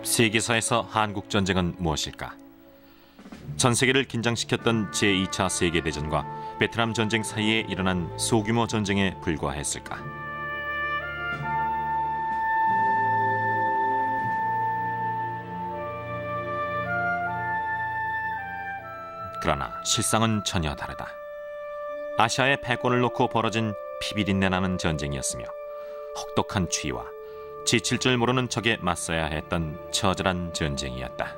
세계사에서 한국전쟁은 무엇일까? 전 세계를 긴장시켰던 제2차 세계대전과 베트남 전쟁 사이에 일어난 소규모 전쟁에 불과했을까? 그러나 실상은 전혀 다르다. 아시아의 패권을 놓고 벌어진 피비린내 나는 전쟁이었으며 혹독한 추위와 지칠 줄 모르는 적에 맞서야 했던 처절한 전쟁이었다.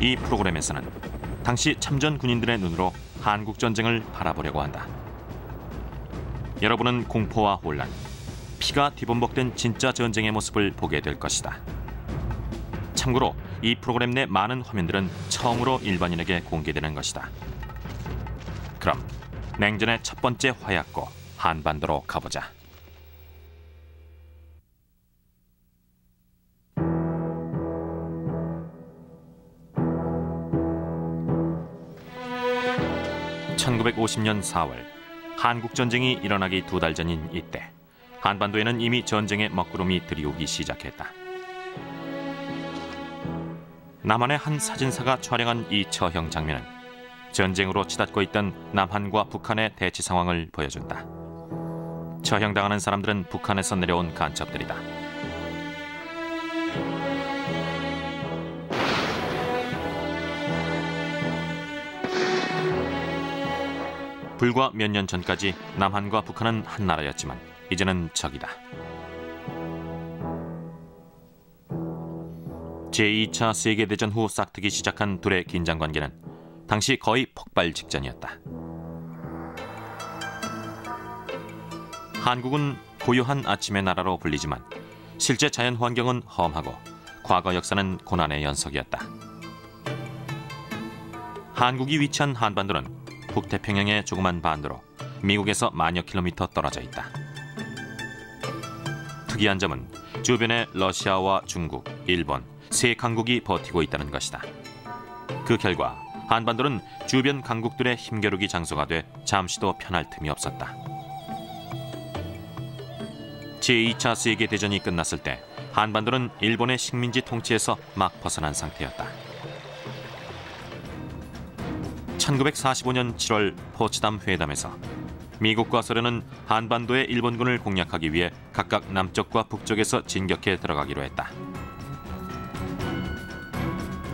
이 프로그램에서는 당시 참전 군인들의 눈으로 한국 전쟁을 바라보려고 한다. 여러분은 공포와 혼란, 피가 뒤범벅된 진짜 전쟁의 모습을 보게 될 것이다. 참고로 이 프로그램 내 많은 화면들은 처음으로 일반인에게 공개되는 것이다. 그럼 냉전의 첫 번째 화약고 한반도로 가보자. (1950년 4월) 한국전쟁이 일어나기 2달 전인 이때 한반도에는 이미 전쟁의 먹구름이 들이오기 시작했다. 남한의 한 사진사가 촬영한 이 처형 장면은 전쟁으로 치닫고 있던 남한과 북한의 대치 상황을 보여준다. 처형당하는 사람들은 북한에서 내려온 간첩들이다. 불과 몇 년 전까지 남한과 북한은 한 나라였지만 이제는 적이다. 제2차 세계대전 후 싹트기 시작한 둘의 긴장관계는 당시 거의 폭발 직전이었다. 한국은 고요한 아침의 나라로 불리지만 실제 자연 환경은 험하고 과거 역사는 고난의 연속이었다. 한국이 위치한 한반도는 북태평양의 조그만 반도로 미국에서 만여 킬로미터 떨어져 있다. 특이한 점은 주변에 러시아와 중국, 일본, 세 강국이 버티고 있다는 것이다. 그 결과 한반도는 주변 강국들의 힘겨루기 장소가 돼 잠시도 편할 틈이 없었다. 제2차 세계대전이 끝났을 때 한반도는 일본의 식민지 통치에서 막 벗어난 상태였다. 1945년 7월 포츠담 회담에서 미국과 소련은 한반도의 일본군을 공략하기 위해 각각 남쪽과 북쪽에서 진격해 들어가기로 했다.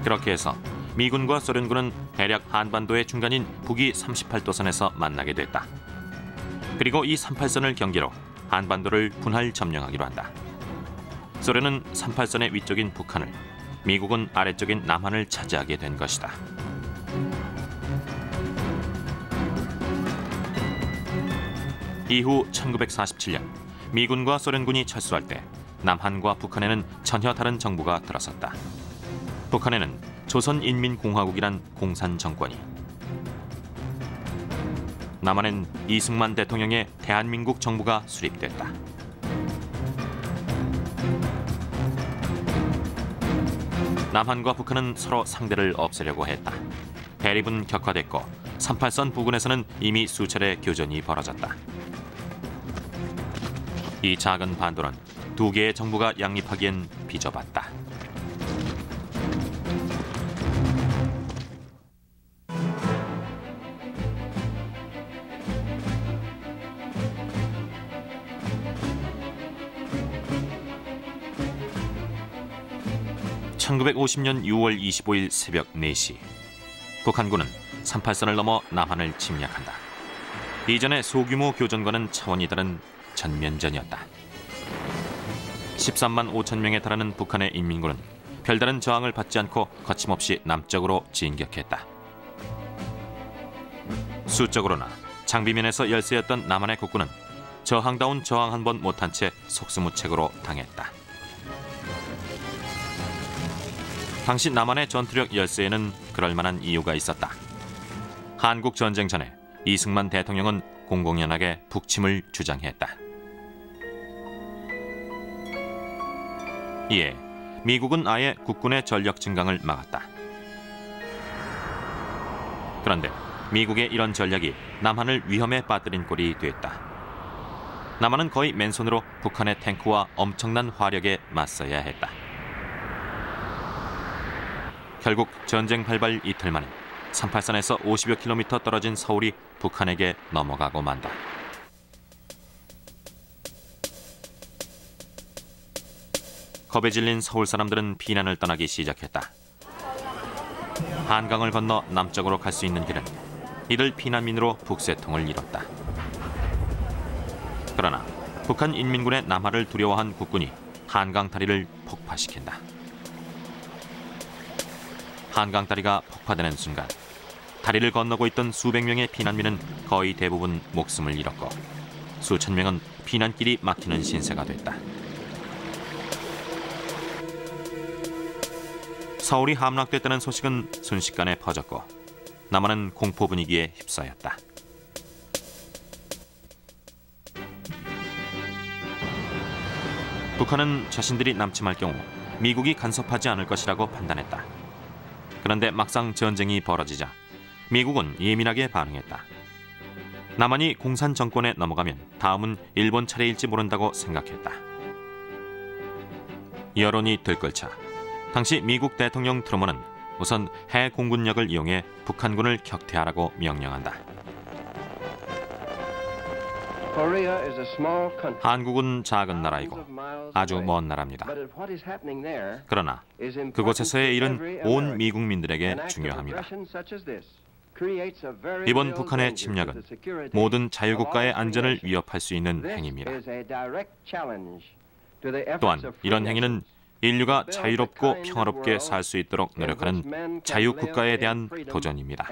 그렇게 해서 미군과 소련군은 대략 한반도의 중간인 북위 38도선에서 만나게 됐다. 그리고 이 38선을 경계로 한반도를 분할 점령하기로 한다. 소련은 38선의 위쪽인 북한을, 미국은 아래쪽인 남한을 차지하게 된 것이다. 이후 1947년 미군과 소련군이 철수할 때 남한과 북한에는 전혀 다른 정부가 들어섰다. 북한에는 조선인민공화국이란 공산 정권이, 남한엔 이승만 대통령의 대한민국 정부가 수립됐다. 남한과 북한은 서로 상대를 없애려고 했다. 대립은 격화됐고 38선 부근에서는 이미 수차례 교전이 벌어졌다. 이 작은 반도는 두 개의 정부가 양립하기엔 비좁았다. (1950년 6월 25일) 새벽 4시 북한군은 38선을 넘어 남한을 침략한다. 이전의 소규모 교전과는 차원이 다른 전면전이었다. 13만 5천 명에 달하는 북한의 인민군은 별다른 저항을 받지 않고 거침없이 남쪽으로 진격했다. 수적으로나 장비면에서 열세였던 남한의 국군은 저항다운 저항 한 번 못한 채 속수무책으로 당했다. 당시 남한의 전투력 열세에는 그럴 만한 이유가 있었다. 한국 전쟁 전에 이승만 대통령은 공공연하게 북침을 주장했다. 이에 미국은 아예 국군의 전력 증강을 막았다. 그런데 미국의 이런 전략이 남한을 위험에 빠뜨린 꼴이 됐다. 남한은 거의 맨손으로 북한의 탱크와 엄청난 화력에 맞서야 했다. 결국 전쟁 발발 이틀 만에 38선에서 50여 킬로미터 떨어진 서울이 북한에게 넘어가고 만다. 겁에 질린 서울 사람들은 피난을 떠나기 시작했다. 한강을 건너 남쪽으로 갈 수 있는 길은 이들 피난민으로 북새통을 이뤘다. 그러나 북한 인민군의 남하를 두려워한 국군이 한강 다리를 폭파시킨다. 한강 다리가 폭파되는 순간 다리를 건너고 있던 수백 명의 피난민은 거의 대부분 목숨을 잃었고 수천 명은 피난길이 막히는 신세가 됐다. 서울이 함락됐다는 소식은 순식간에 퍼졌고 남한은 공포 분위기에 휩싸였다. 북한은 자신들이 남침할 경우 미국이 간섭하지 않을 것이라고 판단했다. 그런데 막상 전쟁이 벌어지자 미국은 예민하게 반응했다. 남한이 공산 정권에 넘어가면 다음은 일본 차례일지 모른다고 생각했다. 여론이 들끓자 당시 미국 대통령 트루먼은 우선 해 공군력을 이용해 북한군을 격퇴하라고 명령한다. 한국은 작은 나라이고 아주 먼 나라입니다. 그러나 그곳에서의 일은 온 미국민들에게 중요합니다. 이번 북한의 침략은 모든 자유국가의 안전을 위협할 수 있는 행위입니다. 또한 이런 행위는 인류가 자유롭고 평화롭게 살 수 있도록 노력하는 자유국가에 대한 도전입니다.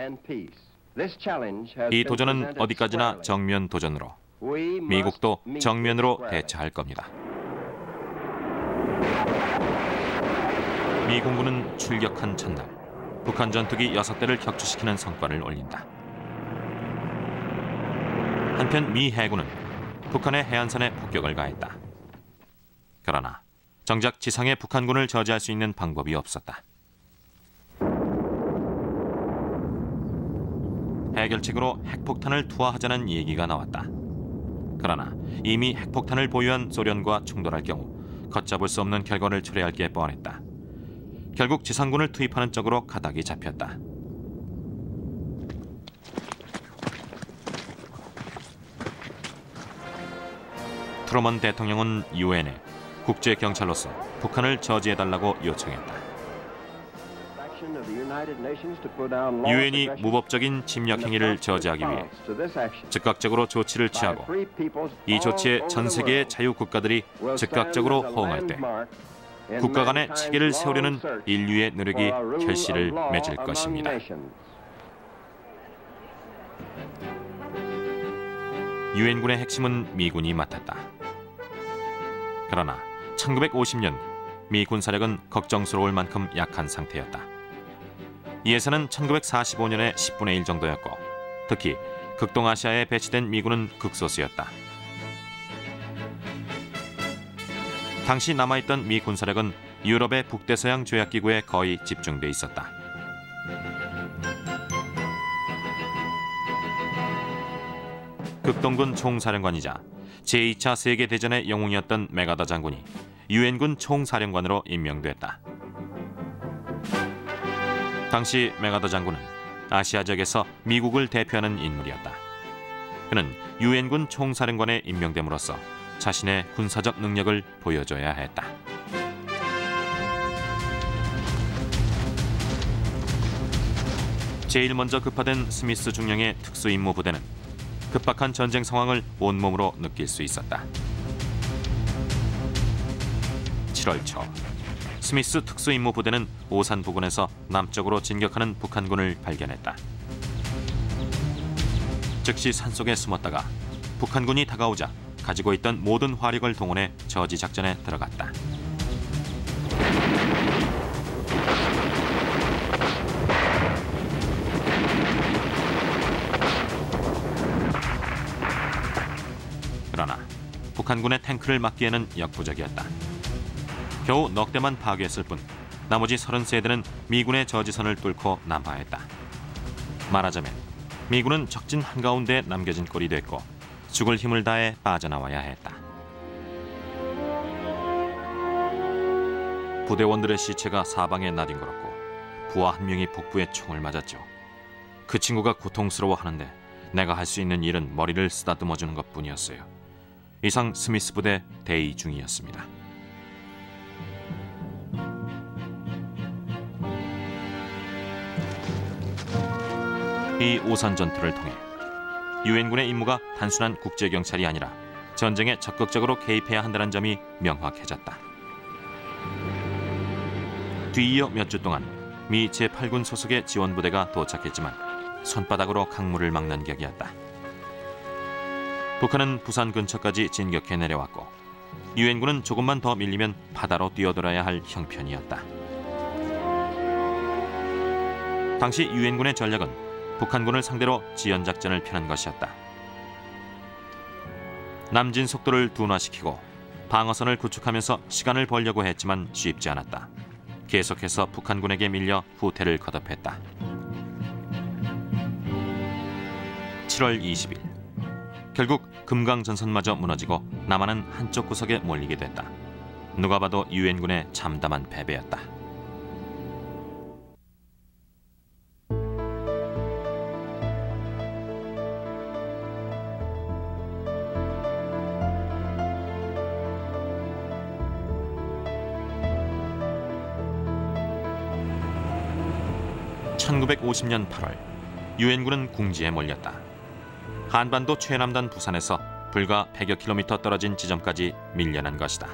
이 도전은 어디까지나 정면 도전으로 미국도 정면으로 대처할 겁니다. 미 공군은 출격한 첫날 북한 전투기 6대를 격추시키는 성과를 올린다. 한편 미 해군은 북한의 해안선에 폭격을 가했다. 그러나 정작 지상의 북한군을 저지할 수 있는 방법이 없었다. 해결책으로 핵폭탄을 투하하자는 얘기가 나왔다. 그러나 이미 핵폭탄을 보유한 소련과 충돌할 경우 걷잡을 수 없는 결과를 초래할 게 뻔했다. 결국 지상군을 투입하는 쪽으로 가닥이 잡혔다. 트루먼 대통령은 유엔에 국제경찰로서 북한을 저지해달라고 요청했다. 유엔이 무법적인 침략 행위를 저지하기 위해 즉각적으로 조치를 취하고 이 조치에 전 세계의 자유국가들이 즉각적으로 호응할 때 국가 간의 체계를 세우려는 인류의 노력이 결실을 맺을 것입니다. 유엔군의 핵심은 미군이 맡았다. 그러나 1950년 미 군사력은 걱정스러울 만큼 약한 상태였다. 이에서는 1945년의 10분의 1 정도였고 특히 극동아시아에 배치된 미군은 극소수였다. 당시 남아있던 미 군사력은 유럽의 북대서양 조약기구에 거의 집중돼 있었다. 극동군 총사령관이자 제2차 세계대전의 영웅이었던 메가더 장군이 유엔군 총사령관으로 임명됐다. 당시 메가더 장군은 아시아 지역에서 미국을 대표하는 인물이었다. 그는 유엔군 총사령관에 임명됨으로써 자신의 군사적 능력을 보여줘야 했다. 제일 먼저 급파된 스미스 중령의 특수임무 부대는 급박한 전쟁 상황을 온몸으로 느낄 수 있었다. 7월 초 스미스 특수임무 부대는 오산 부근에서 남쪽으로 진격하는 북한군을 발견했다. 즉시 산속에 숨었다가 북한군이 다가오자 가지고 있던 모든 화력을 동원해 저지 작전에 들어갔다. 그러나 북한군의 탱크를 막기에는 역부족이었다. 겨우 넉 대만 파괴했을 뿐 나머지 33대는 미군의 저지선을 뚫고 남하했다. 말하자면 미군은 적진 한가운데에 남겨진 꼴이 됐고 죽을 힘을 다해 빠져나와야 했다. 부대원들의 시체가 사방에 나뒹굴었고 부하 한 명이 복부에 총을 맞았죠. 그 친구가 고통스러워하는데 내가 할 수 있는 일은 머리를 쓰다듬어주는 것뿐이었어요. 이상 스미스 부대 대위 중이었습니다. 이 오산 전투를 통해 유엔군의 임무가 단순한 국제경찰이 아니라 전쟁에 적극적으로 개입해야 한다는 점이 명확해졌다. 뒤이어 몇 주 동안 미 제8군 소속의 지원부대가 도착했지만 손바닥으로 강물을 막는 격이었다. 북한은 부산 근처까지 진격해 내려왔고 유엔군은 조금만 더 밀리면 바다로 뛰어들어야 할 형편이었다. 당시 유엔군의 전략은 북한군을 상대로 지연작전을 펴는 것이었다. 남진 속도를 둔화시키고 방어선을 구축하면서 시간을 벌려고 했지만 쉽지 않았다. 계속해서 북한군에게 밀려 후퇴를 거듭했다. 7월 20일 결국 금강전선마저 무너지고 남한은 한쪽 구석에 몰리게 됐다. 누가 봐도 유엔군의 참담한 패배였다. (1950년 8월) 유엔군은 궁지에 몰렸다. 한반도 최남단 부산에서 불과 100여 킬로미터 떨어진 지점까지 밀려난 것이다.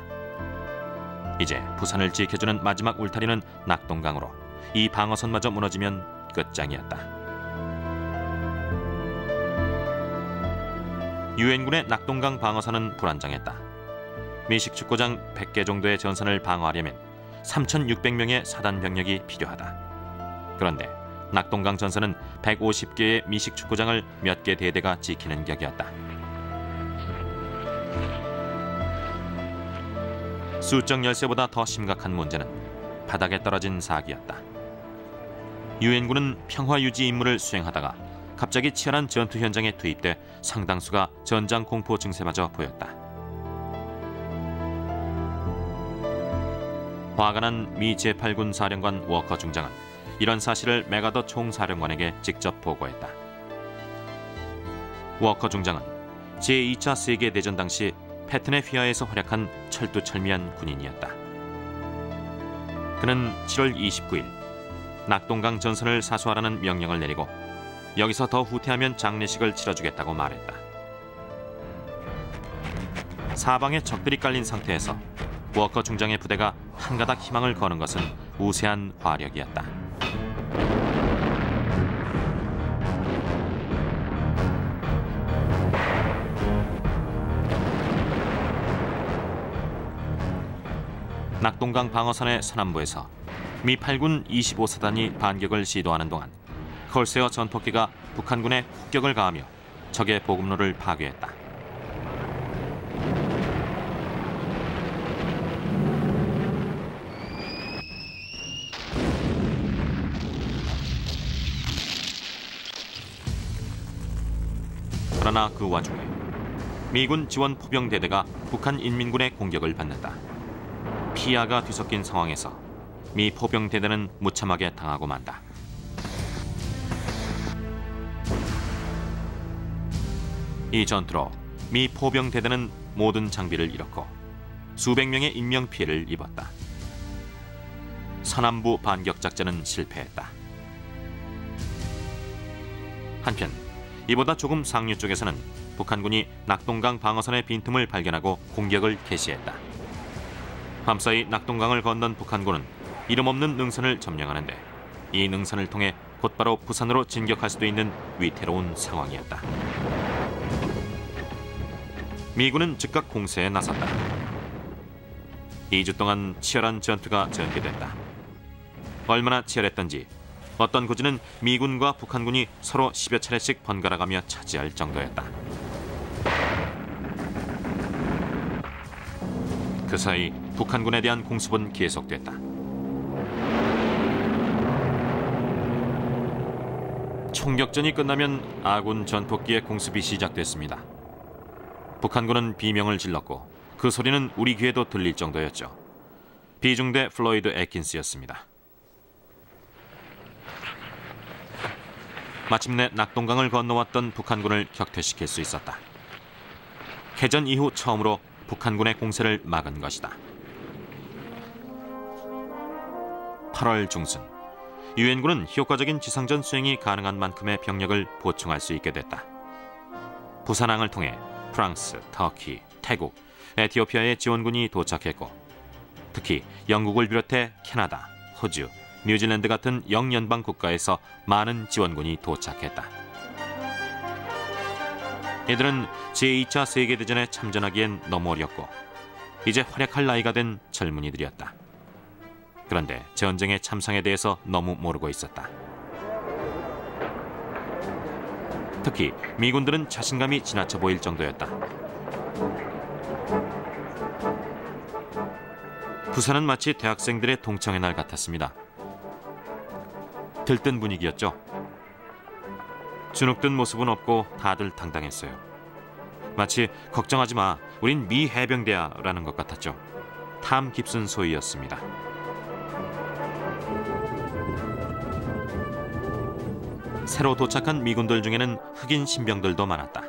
이제 부산을 지켜주는 마지막 울타리는 낙동강으로 이 방어선마저 무너지면 끝장이었다. 유엔군의 낙동강 방어선은 불안정했다. 미식 축구장 100개 정도의 전선을 방어하려면 3,600명의 사단 병력이 필요하다. 그런데 낙동강 전선은 150개의 미식 축구장을 몇 개 대대가 지키는 격이었다. 수적 열세보다 더 심각한 문제는 바닥에 떨어진 사기였다. 유엔군은 평화 유지 임무를 수행하다가 갑자기 치열한 전투 현장에 투입돼 상당수가 전장 공포 증세마저 보였다. 화가 난 미 제8군 사령관 워커 중장은 이런 사실을 맥아더 총사령관에게 직접 보고했다. 워커 중장은 제2차 세계대전 당시 패튼의 휘하에서 활약한 철두철미한 군인이었다. 그는 7월 29일 낙동강 전선을 사수하라는 명령을 내리고 여기서 더 후퇴하면 장례식을 치러주겠다고 말했다. 사방에 적들이 깔린 상태에서 워커 중장의 부대가 한 가닥 희망을 거는 것은 우세한 화력이었다. 낙동강 방어선의 서남부에서 미 8군 25사단이 반격을 시도하는 동안 콜세어 전폭기가 북한군에 폭격을 가하며 적의 보급로를 파괴했다. 그러나 그 와중에 미군 지원 포병대대가 북한 인민군의 공격을 받는다. 피아가 뒤섞인 상황에서 미 포병대대는 무참하게 당하고 만다. 이 전투로 미 포병대대는 모든 장비를 잃었고 수백 명의 인명피해를 입었다. 서남부 반격작전은 실패했다. 한편 이보다 조금 상류 쪽에서는 북한군이 낙동강 방어선의 빈틈을 발견하고 공격을 개시했다. 밤사이 낙동강을 건넌 북한군은 이름 없는 능선을 점령하는데 이 능선을 통해 곧바로 부산으로 진격할 수도 있는 위태로운 상황이었다. 미군은 즉각 공세에 나섰다. 2주 동안 치열한 전투가 전개됐다. 얼마나 치열했던지 어떤 고지는 미군과 북한군이 서로 10여 차례씩 번갈아가며 차지할 정도였다. 그 사이 북한군에 대한 공습은 계속됐다. 총격전이 끝나면 아군 전폭기의 공습이 시작됐습니다. 북한군은 비명을 질렀고 그 소리는 우리 귀에도 들릴 정도였죠. 비중대 플로이드 애킨스였습니다. 마침내 낙동강을 건너왔던 북한군을 격퇴시킬 수 있었다. 개전 이후 처음으로 북한군의 공세를 막은 것이다. 8월 중순, 유엔군은 효과적인 지상전 수행이 가능한 만큼의 병력을 보충할 수 있게 됐다. 부산항을 통해 프랑스, 터키, 태국, 에티오피아의 지원군이 도착했고, 특히 영국을 비롯해 캐나다, 호주, 뉴질랜드 같은 영연방 국가에서 많은 지원군이 도착했다. 이들은 제2차 세계대전에 참전하기엔 너무 어렸고 이제 활약할 나이가 된 젊은이들이었다. 그런데 전쟁의 참상에 대해서 너무 모르고 있었다. 특히 미군들은 자신감이 지나쳐 보일 정도였다. 부산은 마치 대학생들의 동창회 날 같았습니다. 들뜬 분위기였죠. 주눅든 모습은 없고 다들 당당했어요. 마치 걱정하지 마, 우린 미 해병대야 라는 것 같았죠. 탐 깊은 소위였습니다. 새로 도착한 미군들 중에는 흑인 신병들도 많았다.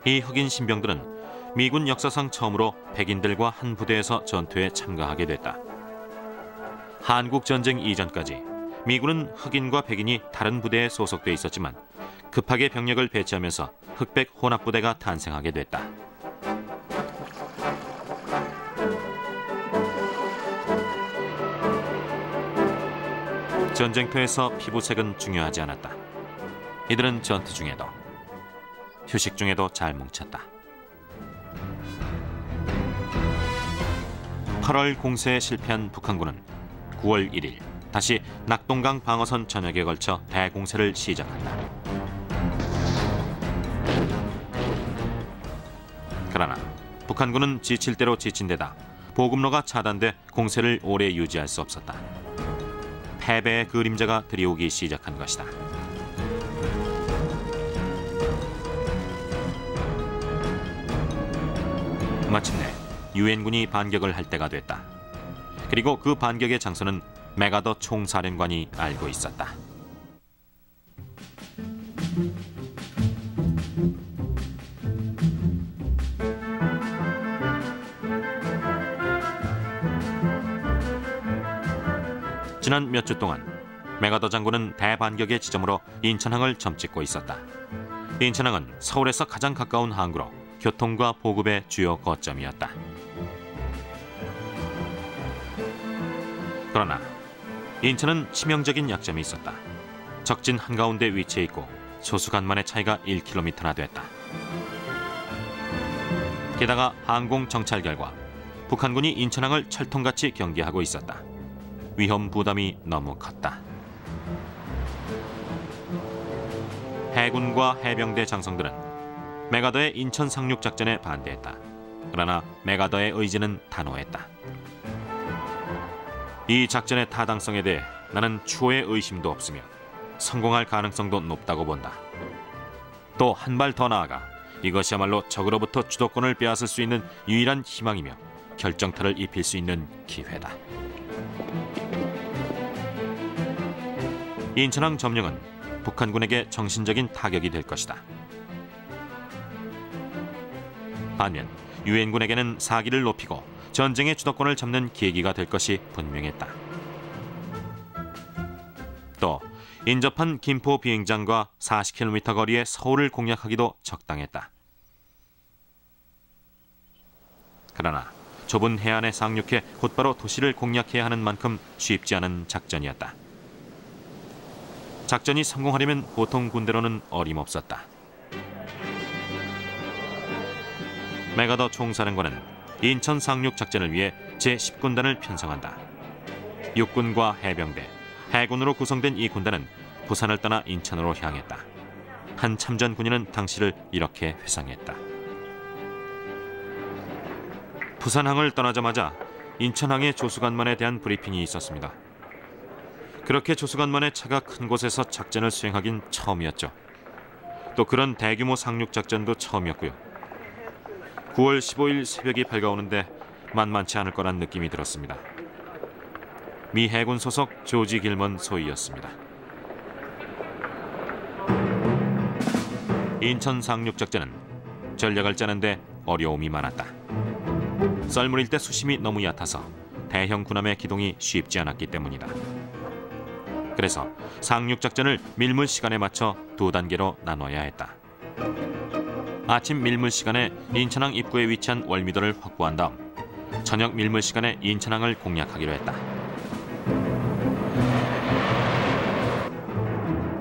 이 흑인 신병들은 미군 역사상 처음으로 백인들과 한 부대에서 전투에 참가하게 됐다. 한국전쟁 이전까지 미군은 흑인과 백인이 다른 부대에 소속돼 있었지만 급하게 병력을 배치하면서 흑백 혼합부대가 탄생하게 됐다. 전쟁터에서 피부색은 중요하지 않았다. 이들은 전투 중에도, 휴식 중에도 잘 뭉쳤다. 8월 공세에 실패한 북한군은 9월 1일 다시 낙동강 방어선 전역에 걸쳐 대공세를 시작한다. 그러나 북한군은 지칠 대로 지친 데다 보급로가 차단돼 공세를 오래 유지할 수 없었다. 패배의 그림자가 들이오기 시작한 것이다. 마침내 유엔군이 반격을 할 때가 됐다. 그리고 그 반격의 장소는 메가더 총사령관이 알고 있었다. 지난 몇 주 동안 메가더 장군은 대반격의 지점으로 인천항을 점찍고 있었다. 인천항은 서울에서 가장 가까운 항구로 교통과 보급의 주요 거점이었다. 그러나 인천은 치명적인 약점이 있었다. 적진 한가운데 위치해 있고 소수간만의 차이가 1km나 됐다. 게다가 항공 정찰 결과 북한군이 인천항을 철통같이 경계하고 있었다. 위험 부담이 너무 컸다. 해군과 해병대 장성들은 메가더의 인천 상륙 작전에 반대했다. 그러나 메가더의 의지는 단호했다. 이 작전의 타당성에 대해 나는 추호의 의심도 없으며 성공할 가능성도 높다고 본다. 또 한 발 더 나아가 이것이야말로 적으로부터 주도권을 빼앗을 수 있는 유일한 희망이며 결정타를 입힐 수 있는 기회다. 인천항 점령은 북한군에게 정신적인 타격이 될 것이다. 반면 유엔군에게는 사기를 높이고 전쟁의 주도권을 잡는 계기가 될 것이 분명했다. 또 인접한 김포 비행장과 40km 거리의 서울을 공략하기도 적당했다. 그러나 좁은 해안에 상륙해 곧바로 도시를 공략해야 하는 만큼 쉽지 않은 작전이었다. 작전이 성공하려면 보통 군대로는 어림없었다. 메가더 총사령관은 인천 상륙 작전을 위해 제10군단을 편성한다. 육군과 해병대, 해군으로 구성된 이 군단은 부산을 떠나 인천으로 향했다. 한 참전 군인은 당시를 이렇게 회상했다. 부산항을 떠나자마자 인천항의 조수관만에 대한 브리핑이 있었습니다. 그렇게 조수관만의 차가 큰 곳에서 작전을 수행하긴 처음이었죠. 또 그런 대규모 상륙 작전도 처음이었고요. 9월 15일 새벽이 밝아오는데 만만치 않을 거란 느낌이 들었습니다. 미 해군 소속 조지 길먼 소위였습니다. 인천 상륙작전은 전략을 짜는데 어려움이 많았다. 썰물일 때 수심이 너무 얕아서 대형 군함의 기동이 쉽지 않았기 때문이다. 그래서 상륙작전을 밀물 시간에 맞춰 두 단계로 나눠야 했다. 아침 밀물 시간에 인천항 입구에 위치한 월미도를 확보한 다음 저녁 밀물 시간에 인천항을 공략하기로 했다.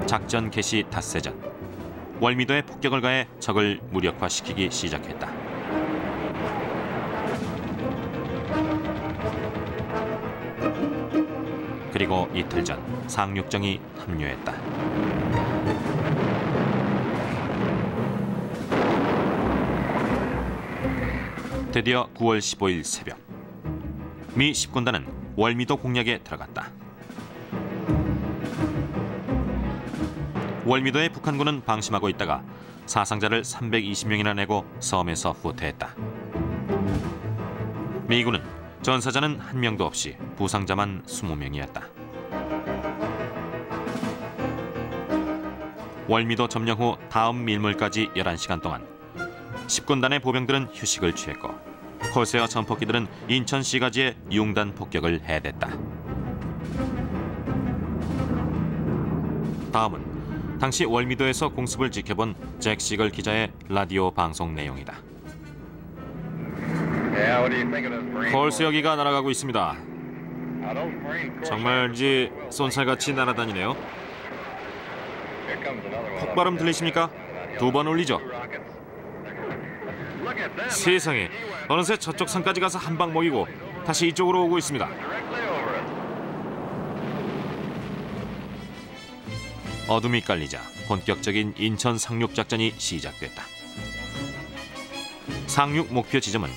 작전 개시 닷새 전 월미도에 폭격을 가해 적을 무력화시키기 시작했다. 그리고 이틀 전 상륙정이 합류했다. 드디어 9월 15일 새벽 미 10군단은 월미도 공략에 들어갔다. 월미도의 북한군은 방심하고 있다가 사상자를 320명이나 내고 섬에서 후퇴했다. 미군은 전사자는 한 명도 없이 부상자만 20명이었다. 월미도 점령 후 다음 밀물까지 11시간 동안 10군단의 보병들은 휴식을 취했고 콜세어 전폭기들은 인천 시가지에 융단 폭격을 해댔다. 다음은 당시 월미도에서 공습을 지켜본 잭 시걸 기자의 라디오 방송 내용이다. 콜세어기가 날아가고 있습니다. 정말인지 쏜살같이 날아다니네요. 폭발음 들리십니까? 2번 올리죠. 세상에, 어느새 저쪽 산까지 가서 한 방 먹이고 다시 이쪽으로 오고 있습니다. 어둠이 깔리자 본격적인 인천 상륙작전이 시작됐다. 상륙 목표 지점은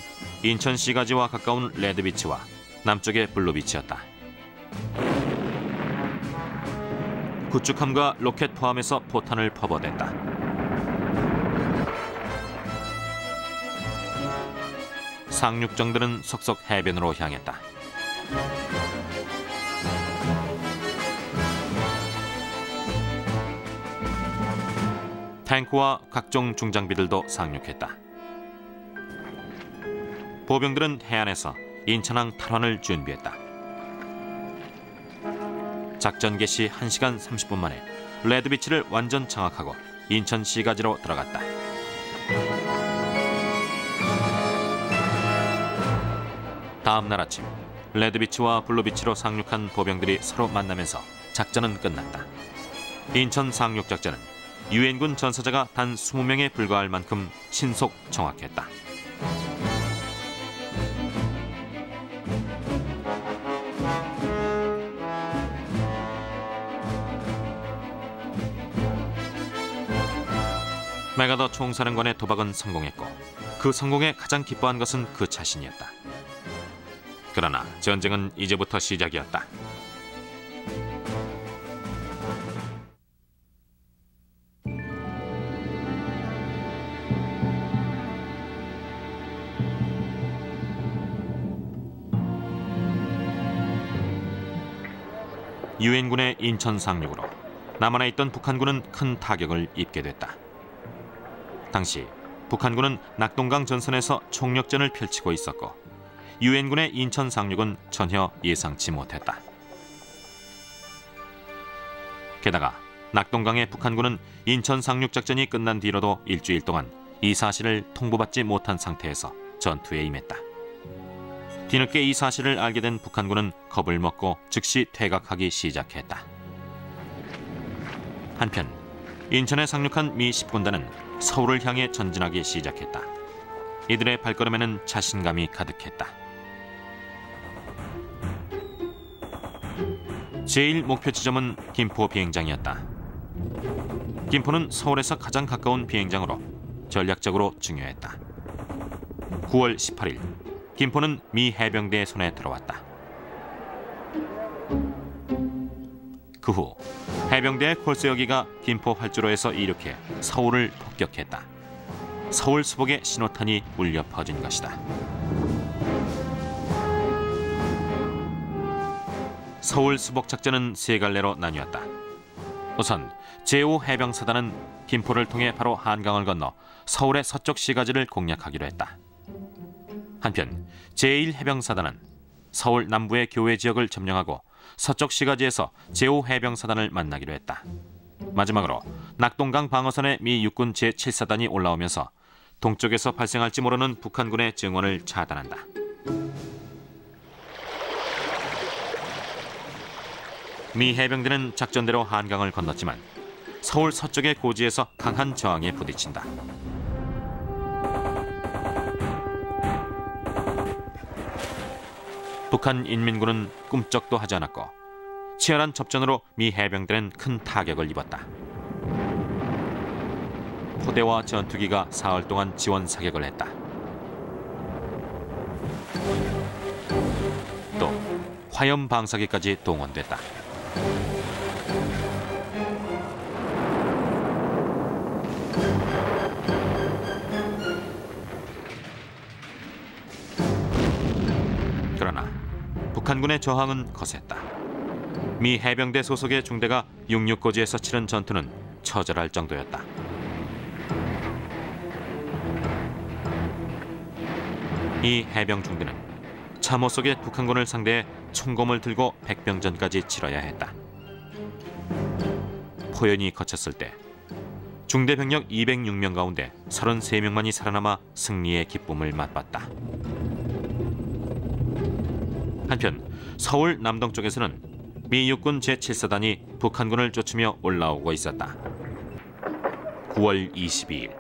인천 시가지와 가까운 레드비치와 남쪽의 블루비치였다. 구축함과 로켓 포함해서 포탄을 퍼부어댔다. 상륙정들은 속속 해변으로 향했다. 탱크와 각종 중장비들도 상륙했다. 보병들은 해안에서 인천항 탈환을 준비했다. 작전 개시 1시간 30분 만에 레드비치를 완전 장악하고 인천 시가지로 들어갔다. 다음 날 아침 레드비치와 블루비치로 상륙한 보병들이 서로 만나면서 작전은 끝났다. 인천 상륙작전은 유엔군 전사자가 단 20명에 불과할 만큼 신속 정확했다. 메가더 총사령관의 도박은 성공했고 그 성공에 가장 기뻐한 것은 그 자신이었다. 그러나 전쟁은 이제부터 시작이었다. 유엔군의 인천 상륙으로 남하나 있던 북한군은 큰 타격을 입게 됐다. 당시 북한군은 낙동강 전선에서 총력전을 펼치고 있었고 유엔군의 인천 상륙은 전혀 예상치 못했다. 게다가 낙동강의 북한군은 인천 상륙 작전이 끝난 뒤로도 일주일 동안 이 사실을 통보받지 못한 상태에서 전투에 임했다. 뒤늦게 이 사실을 알게 된 북한군은 겁을 먹고 즉시 퇴각하기 시작했다. 한편 인천에 상륙한 미 10군단은 서울을 향해 전진하기 시작했다. 이들의 발걸음에는 자신감이 가득했다. 제1 목표 지점은 김포 비행장이었다. 김포는 서울에서 가장 가까운 비행장으로 전략적으로 중요했다. 9월 18일 김포는 미 해병대의 손에 들어왔다. 그 후 해병대의 콜세어기가 김포 활주로에서 이륙해 서울을 폭격했다. 서울 수복의 신호탄이 울려 퍼진 것이다. 서울 수복 작전은 세 갈래로 나뉘었다. 우선 제5해병사단은 김포를 통해 바로 한강을 건너 서울의 서쪽 시가지를 공략하기로 했다. 한편 제1해병사단은 서울 남부의 교외 지역을 점령하고 서쪽 시가지에서 제5해병사단을 만나기로 했다. 마지막으로 낙동강 방어선에 미 육군 제7사단이 올라오면서 동쪽에서 발생할지 모르는 북한군의 증원을 차단한다. 미 해병대는 작전대로 한강을 건넜지만 서울 서쪽의 고지에서 강한 저항에 부딪힌다. 북한 인민군은 꿈쩍도 하지 않았고 치열한 접전으로 미 해병대는 큰 타격을 입었다. 포대와 전투기가 사흘 동안 지원 사격을 했다. 또 화염 방사기까지 동원됐다. 그러나 북한군의 저항은 거셌다. 미 해병대 소속의 중대가 66고지에서 치른 전투는 처절할 정도였다. 이 해병 중대는 참호 속의 북한군을 상대해 총검을 들고 백병전까지 치러야 했다. 포연이 거쳤을 때 중대 병력 206명 가운데 33명만이 살아남아 승리의 기쁨을 맛봤다. 한편 서울 남동쪽에서는 미 육군 제7사단이 북한군을 쫓으며 올라오고 있었다. 9월 22일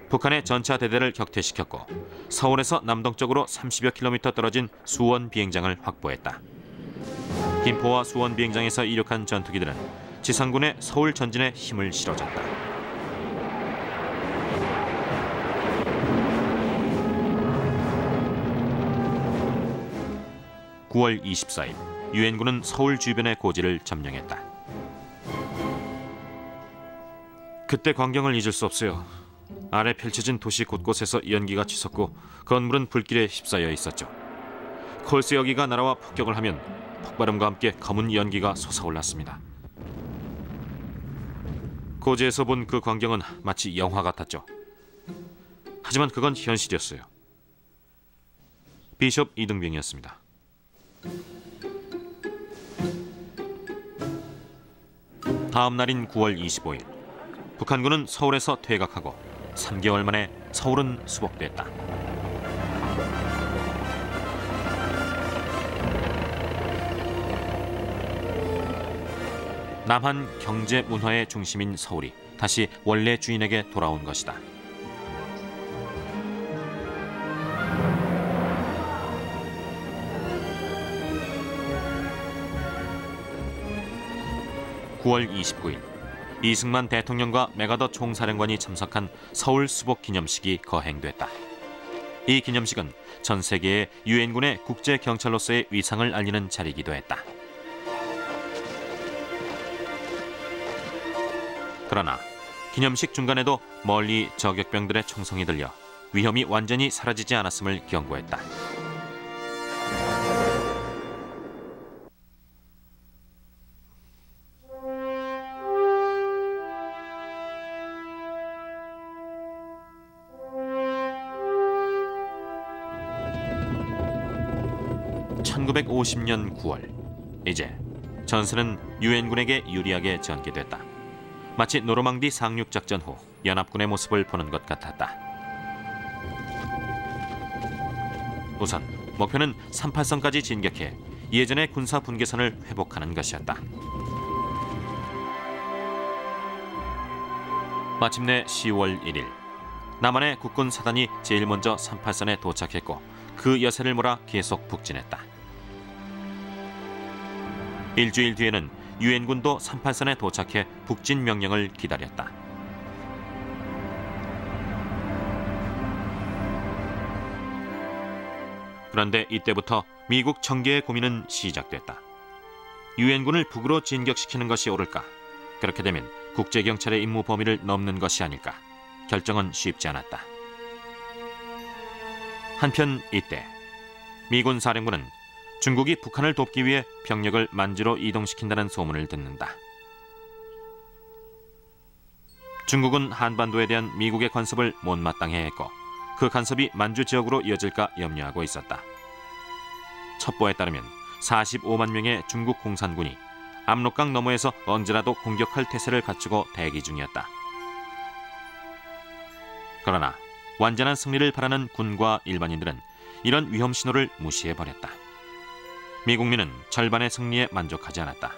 북한의 전차 대대를 격퇴시켰고 서울에서 남동쪽으로 30여 킬로미터 떨어진 수원 비행장을 확보했다. 김포와 수원 비행장에서 이륙한 전투기들은 지상군의 서울 전진에 힘을 실어줬다. (9월 24일) 유엔군은 서울 주변의 고지를 점령했다. 그때 광경을 잊을 수 없어요. 아래 펼쳐진 도시 곳곳에서 연기가 치솟고 건물은 불길에 휩싸여 있었죠. 콜스 여기가 날아와 폭격을 하면 폭발음과 함께 검은 연기가 솟아올랐습니다. 고지에서 본 그 광경은 마치 영화 같았죠. 하지만 그건 현실이었어요. 비숍 이등병이었습니다. 다음 날인 9월 25일 북한군은 서울에서 퇴각하고 3개월 만에 서울은 수복됐다. 남한 경제 문화의 중심인 서울이 다시 원래 주인에게 돌아온 것이다. (9월 29일) 이승만 대통령과 메가더 총사령관이 참석한 서울 수복 기념식이 거행됐다. 이 기념식은 전 세계의 유엔군의 국제 경찰로서의 위상을 알리는 자리이기도 했다. 그러나 기념식 중간에도 멀리 저격병들의 총성이 들려 위험이 완전히 사라지지 않았음을 경고했다. (1950년 9월) 이제 전선은 유엔군에게 유리하게 전개됐다. 마치 노르망디 상륙작전 후 연합군의 모습을 보는 것 같았다. 우선 목표는 38선까지 진격해 예전의 군사 분계선을 회복하는 것이었다. 마침내 10월 1일 남한의 국군 사단이 제일 먼저 38선에 도착했고 그 여세를 몰아 계속 북진했다. 일주일 뒤에는 유엔군도 38선에 도착해 북진 명령을 기다렸다. 그런데 이때부터 미국 청계의 고민은 시작됐다. 유엔군을 북으로 진격시키는 것이 옳을까? 그렇게 되면 국제경찰의 임무 범위를 넘는 것이 아닐까? 결정은 쉽지 않았다. 한편 이때 미군 사령부는 중국이 북한을 돕기 위해 병력을 만주로 이동시킨다는 소문을 듣는다. 중국은 한반도에 대한 미국의 간섭을 못마땅해 했고 그 간섭이 만주 지역으로 이어질까 염려하고 있었다. 첩보에 따르면 45만 명의 중국 공산군이 압록강 너머에서 언제라도 공격할 태세를 갖추고 대기 중이었다. 그러나 완전한 승리를 바라는 군과 일반인들은 이런 위험 신호를 무시해버렸다. 미국민은 절반의 승리에 만족하지 않았다.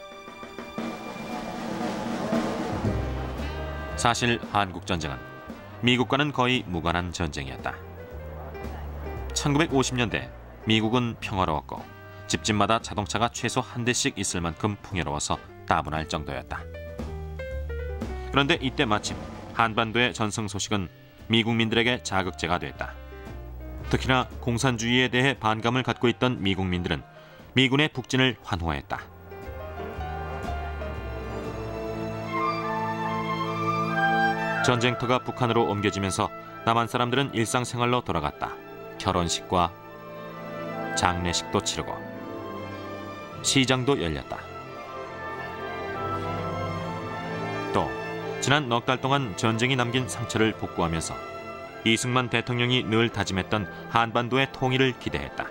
사실 한국전쟁은 미국과는 거의 무관한 전쟁이었다. 1950년대 미국은 평화로웠고 집집마다 자동차가 최소 한 대씩 있을 만큼 풍요로워서 따분할 정도였다. 그런데 이때 마침 한반도의 전승 소식은 미국민들에게 자극제가 됐다. 특히나 공산주의에 대해 반감을 갖고 있던 미국민들은 미군의 북진을 환호했다. 전쟁터가 북한으로 옮겨지면서 남한 사람들은 일상생활로 돌아갔다. 결혼식과 장례식도 치르고 시장도 열렸다. 또 지난 넉 달 동안 전쟁이 남긴 상처를 복구하면서 이승만 대통령이 늘 다짐했던 한반도의 통일을 기대했다.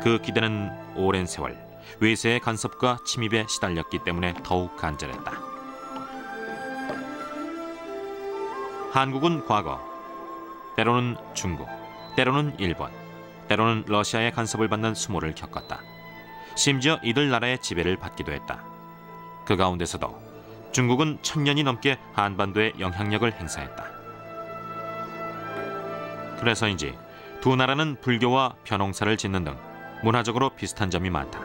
그 기대는 오랜 세월 외세의 간섭과 침입에 시달렸기 때문에 더욱 간절했다. 한국은 과거 때로는 중국, 때로는 일본, 때로는 러시아의 간섭을 받는 수모를 겪었다. 심지어 이들 나라의 지배를 받기도 했다. 그 가운데서도 중국은 1000년이 넘게 한반도에 영향력을 행사했다. 그래서인지 두 나라는 불교와 벼농사를 짓는 등 문화적으로 비슷한 점이 많다.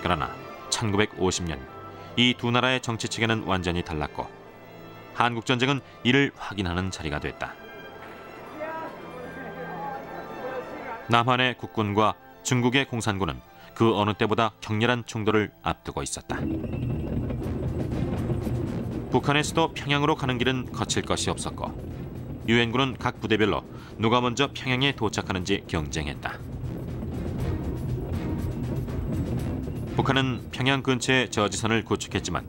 그러나 1950년 이 두 나라의 정치 체계는 완전히 달랐고 한국전쟁은 이를 확인하는 자리가 됐다. 남한의 국군과 중국의 공산군은 그 어느 때보다 격렬한 충돌을 앞두고 있었다. 북한의 수도 평양으로 가는 길은 거칠 것이 없었고 유엔군은 각 부대별로 누가 먼저 평양에 도착하는지 경쟁했다. 북한은 평양 근처에 저지선을 구축했지만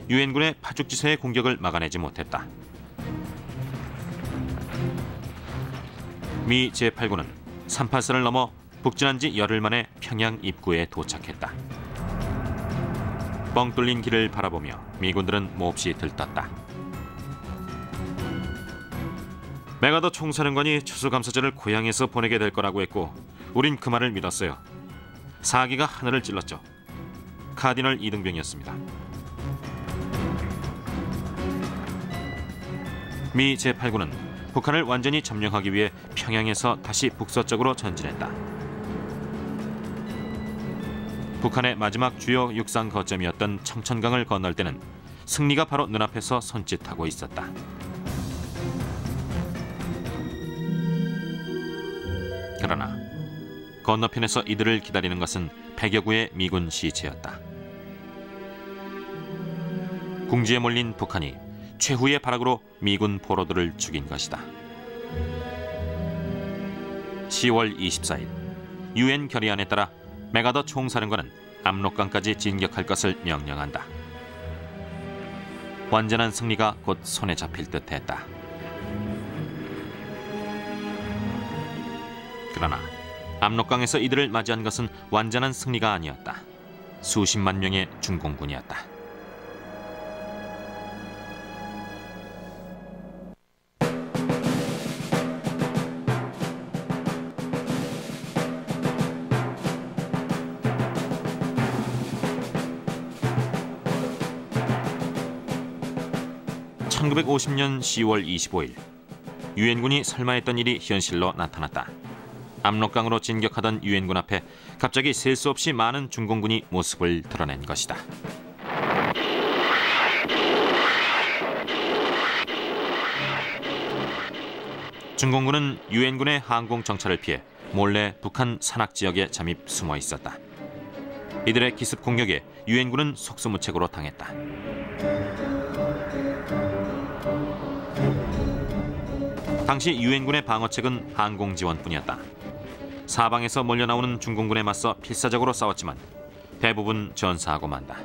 유엔군의 파죽지세의 공격을 막아내지 못했다. 미 제8군은 38선을 넘어 북진한 지 열흘 만에 평양 입구에 도착했다. 뻥 뚫린 길을 바라보며 미군들은 몹시 들떴다. 메가더 총사령관이 추수감사절을 고향에서 보내게 될 거라고 했고 우린 그 말을 믿었어요. 사기가 하늘을 찔렀죠. 카디널 이등병이었습니다. 미 제8군은 북한을 완전히 점령하기 위해 평양에서 다시 북서쪽으로 전진했다. 북한의 마지막 주요 육상 거점이었던 청천강을 건널 때는 승리가 바로 눈앞에서 손짓하고 있었다. 그러나 건너편에서 이들을 기다리는 것은 100여 구의 미군 시체였다. 궁지에 몰린 북한이 최후의 발악으로 미군 포로들을 죽인 것이다. 10월 24일 유엔 결의안에 따라 메가더 총사령관은 압록강까지 진격할 것을 명령한다. 완전한 승리가 곧 손에 잡힐 듯했다. 그러나 압록강에서 이들을 맞이한 것은 완전한 승리가 아니었다. 수십만 명의 중공군이었다. (1950년 10월 25일) 유엔군이 설마 했던 일이 현실로 나타났다. 압록강으로 진격하던 유엔군 앞에 갑자기 셀 수 없이 많은 중공군이 모습을 드러낸 것이다. 중공군은 유엔군의 항공 정찰을 피해 몰래 북한 산악 지역에 잠입 숨어 있었다. 이들의 기습 공격에 유엔군은 속수무책으로 당했다. 당시 유엔군의 방어책은 항공 지원뿐이었다. 사방에서 몰려나오는 중공군에 맞서 필사적으로 싸웠지만 대부분 전사하고 만다.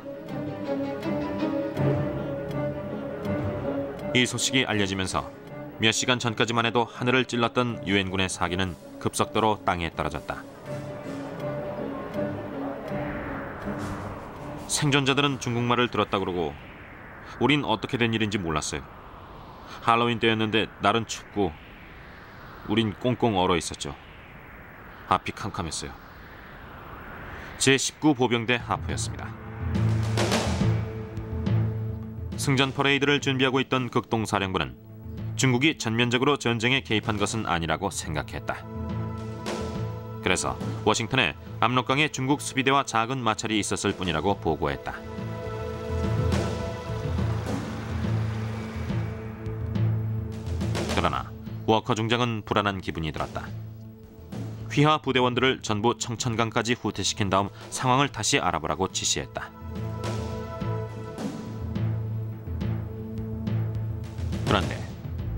이 소식이 알려지면서 몇 시간 전까지만 해도 하늘을 찔렀던 유엔군의 사기는 급속도로 땅에 떨어졌다. 생존자들은 중국말을 들었다 그러고 우린 어떻게 된 일인지 몰랐어요. 할로윈 때였는데 날은 춥고 우린 꽁꽁 얼어 있었죠. 앞이 캄캄했어요. 제19 보병대 하프였습니다. 승전 퍼레이드를 준비하고 있던 극동사령부는 중국이 전면적으로 전쟁에 개입한 것은 아니라고 생각했다. 그래서 워싱턴에 압록강에 중국 수비대와 작은 마찰이 있었을 뿐이라고 보고했다. 그러나 워커 중장은 불안한 기분이 들었다. 휘하 부대원들을 전부 청천강까지 후퇴시킨 다음 상황을 다시 알아보라고 지시했다. 그런데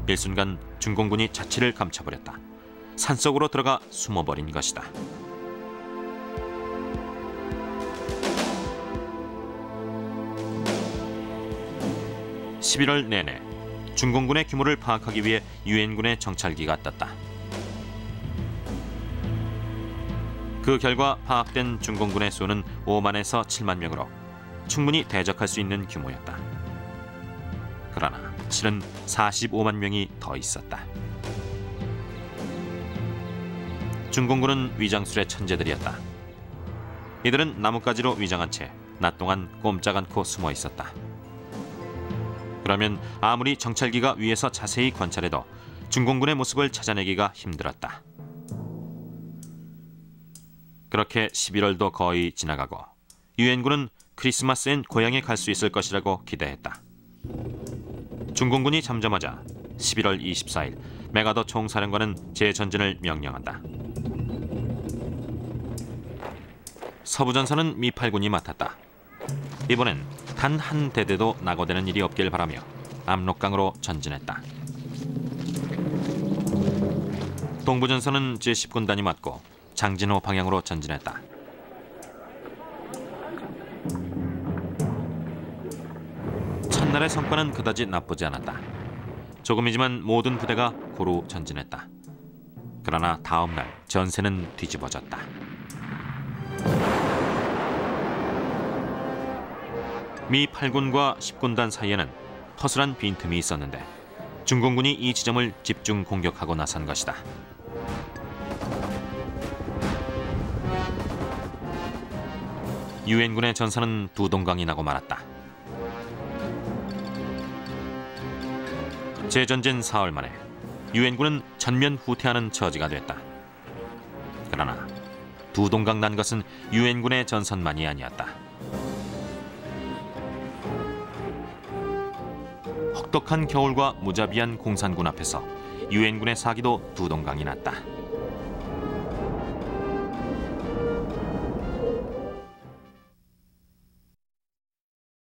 일순간 중공군이 자취를 감춰버렸다. 산속으로 들어가 숨어버린 것이다. (11월) 내내 중공군의 규모를 파악하기 위해 유엔군의 정찰기가 떴다. 그 결과 파악된 중공군의 수는 5만에서 7만 명으로 충분히 대적할 수 있는 규모였다. 그러나 실은 45만 명이 더 있었다. 중공군은 위장술의 천재들이었다. 이들은 나뭇가지로 위장한 채 낮 동안 꼼짝 않고 숨어 있었다. 그러면 아무리 정찰기가 위에서 자세히 관찰해도 중공군의 모습을 찾아내기가 힘들었다. 그렇게 11월도 거의 지나가고 유엔군은 크리스마스엔 고향에 갈 수 있을 것이라고 기대했다. 중공군이 잠잠하자 11월 24일 메가더 총사령관은 재전진을 명령한다. 서부전선은 미8군이 맡았다. 이번엔 단 한 대대도 낙오되는 일이 없길 바라며 압록강으로 전진했다. 동부전선은 제10군단이 맡고 장진호 방향으로 전진했다. 첫날의 성과는 그다지 나쁘지 않았다. 조금이지만 모든 부대가 고루 전진했다. 그러나 다음 날 전세는 뒤집어졌다. 미 8군과 10군단 사이에는 허술한 빈틈이 있었는데 중공군이 이 지점을 집중 공격하고 나선 것이다. 유엔군의 전선은 두 동강이 나고 말았다. 재전진 사흘 만에 유엔군은 전면 후퇴하는 처지가 됐다. 그러나 두 동강 난 것은 유엔군의 전선만이 아니었다. 혹독한 겨울과 무자비한 공산군 앞에서 유엔군의 사기도 두 동강이 났다.